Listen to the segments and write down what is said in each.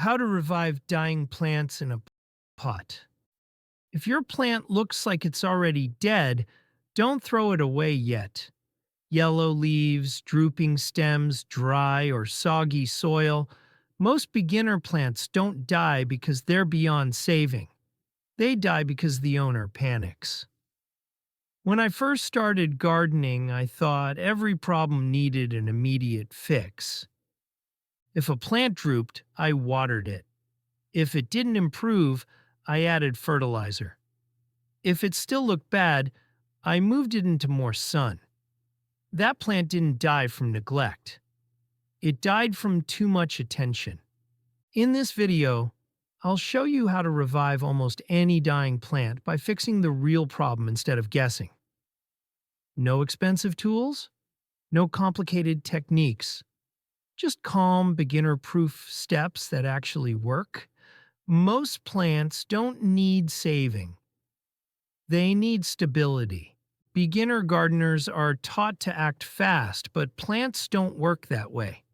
How to revive dying plants in a pot. If your plant looks like it's already dead, don't throw it away yet. Yellow leaves, drooping stems, dry or soggy soil. Most beginner plants don't die because they're beyond saving. They die because the owner panics. When I first started gardening, I thought every problem needed an immediate fix. If a plant drooped, I watered it. If it didn't improve, I added fertilizer. If it still looked bad, I moved it into more sun. That plant didn't die from neglect. It died from too much attention. In this video, I'll show you how to revive almost any dying plant by fixing the real problem instead of guessing. No expensive tools, no complicated techniques, just calm, beginner-proof steps that actually work. Most plants don't need saving. They need stability. Beginner gardeners are taught to act fast, but plants don't work that way.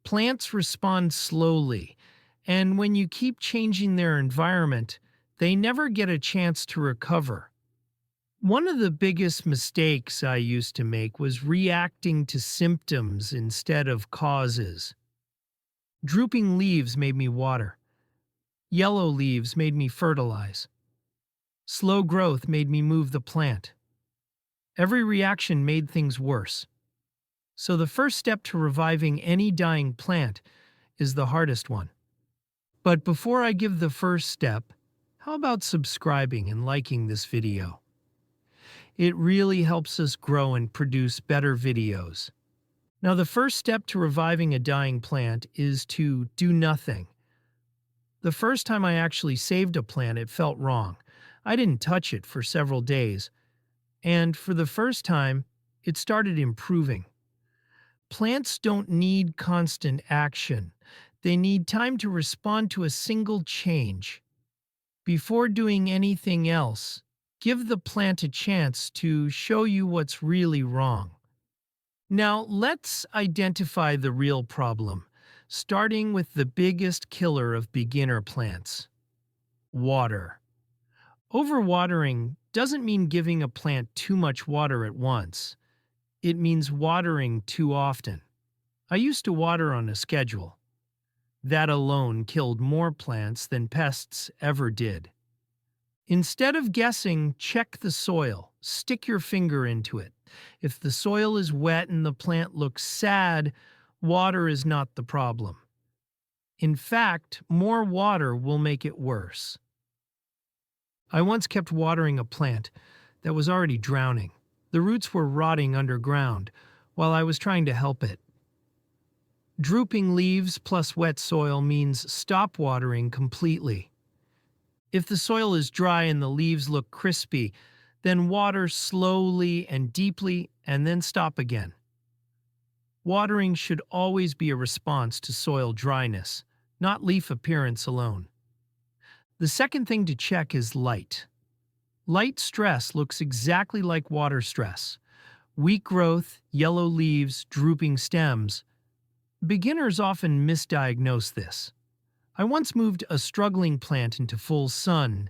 Plants respond slowly, and when you keep changing their environment, they never get a chance to recover. One of the biggest mistakes I used to make was reacting to symptoms instead of causes. Drooping leaves made me water. Yellow leaves made me fertilize. Slow growth made me move the plant. Every reaction made things worse. So the first step to reviving any dying plant is the hardest one. But before I give the first step, how about subscribing and liking this video? It really helps us grow and produce better videos. Now, the first step to reviving a dying plant is to do nothing. The first time I actually saved a plant, it felt wrong. I didn't touch it for several days. And for the first time, it started improving. Plants don't need constant action. They need time to respond to a single change. Before doing anything else, give the plant a chance to show you what's really wrong. Now, let's identify the real problem, starting with the biggest killer of beginner plants: water. Overwatering doesn't mean giving a plant too much water at once. It means watering too often. I used to water on a schedule. That alone killed more plants than pests ever did. Instead of guessing, check the soil. Stick your finger into it. If the soil is wet and the plant looks sad, water is not the problem. In fact, more water will make it worse. I once kept watering a plant that was already drowning. The roots were rotting underground while I was trying to help it. Drooping leaves plus wet soil means stop watering completely. If the soil is dry and the leaves look crispy, then water slowly and deeply and then stop again. Watering should always be a response to soil dryness, not leaf appearance alone. The second thing to check is light. Light stress looks exactly like water stress. Weak growth, yellow leaves, drooping stems. Beginners often misdiagnose this. I once moved a struggling plant into full sun,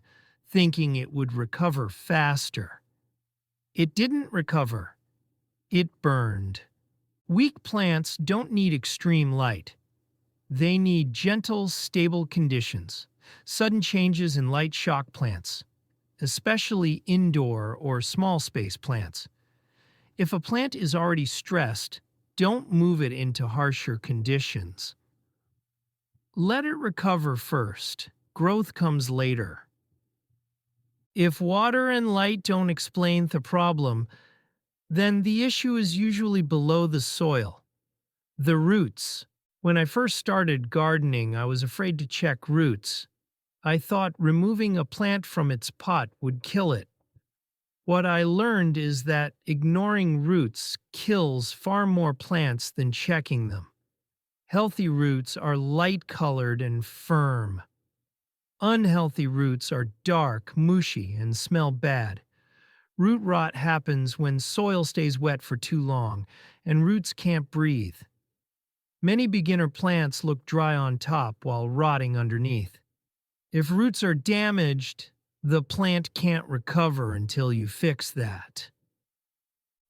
thinking it would recover faster. It didn't recover. It burned. Weak plants don't need extreme light. They need gentle, stable conditions. Sudden changes in light shock plants, especially indoor or small space plants. If a plant is already stressed, don't move it into harsher conditions. Let it recover first. Growth comes later. If water and light don't explain the problem, then the issue is usually below the soil. The roots. When I first started gardening, I was afraid to check roots. I thought removing a plant from its pot would kill it. What I learned is that ignoring roots kills far more plants than checking them. Healthy roots are light-colored and firm. Unhealthy roots are dark, mushy, and smell bad. Root rot happens when soil stays wet for too long and roots can't breathe. Many beginner plants look dry on top while rotting underneath. If roots are damaged, the plant can't recover until you fix that.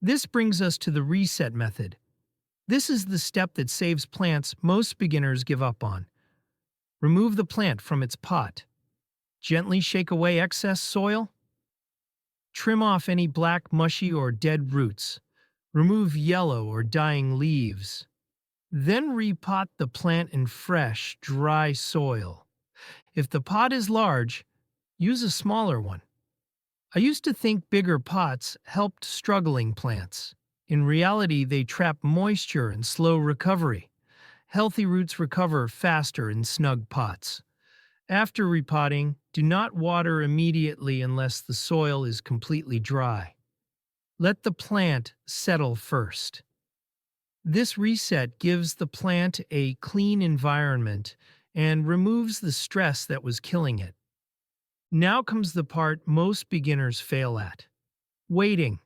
This brings us to the reset method. This is the step that saves plants most beginners give up on. Remove the plant from its pot. Gently shake away excess soil. Trim off any black, mushy, or dead roots. Remove yellow or dying leaves. Then repot the plant in fresh, dry soil. If the pot is large, use a smaller one. I used to think bigger pots helped struggling plants. In reality, they trap moisture and slow recovery. Healthy roots recover faster in snug pots. After repotting, do not water immediately unless the soil is completely dry. Let the plant settle first. This reset gives the plant a clean environment and removes the stress that was killing it. Now comes the part most beginners fail at: waiting.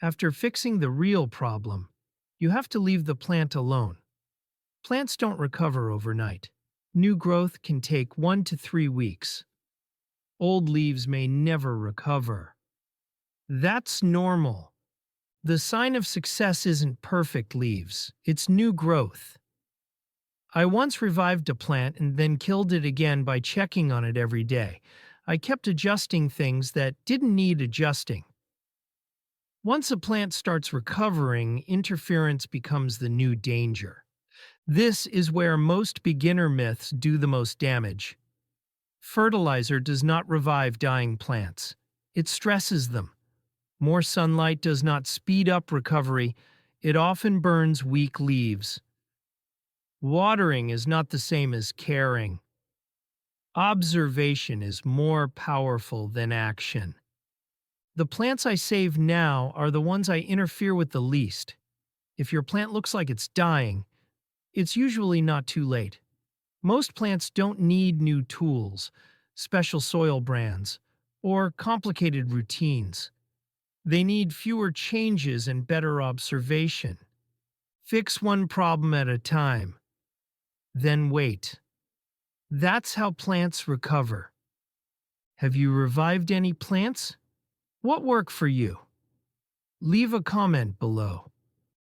After fixing the real problem, you have to leave the plant alone. Plants don't recover overnight. New growth can take 1 to 3 weeks. Old leaves may never recover. That's normal. The sign of success isn't perfect leaves, it's new growth. I once revived a plant and then killed it again by checking on it every day. I kept adjusting things that didn't need adjusting. Once a plant starts recovering, interference becomes the new danger. This is where most beginner myths do the most damage. Fertilizer does not revive dying plants. It stresses them. More sunlight does not speed up recovery. It often burns weak leaves. Watering is not the same as caring. Observation is more powerful than action. The plants I save now are the ones I interfere with the least. If your plant looks like it's dying, it's usually not too late. Most plants don't need new tools, special soil brands, or complicated routines. They need fewer changes and better observation. Fix one problem at a time. Then wait. That's how plants recover. Have you revived any plants? What worked for you? Leave a comment below.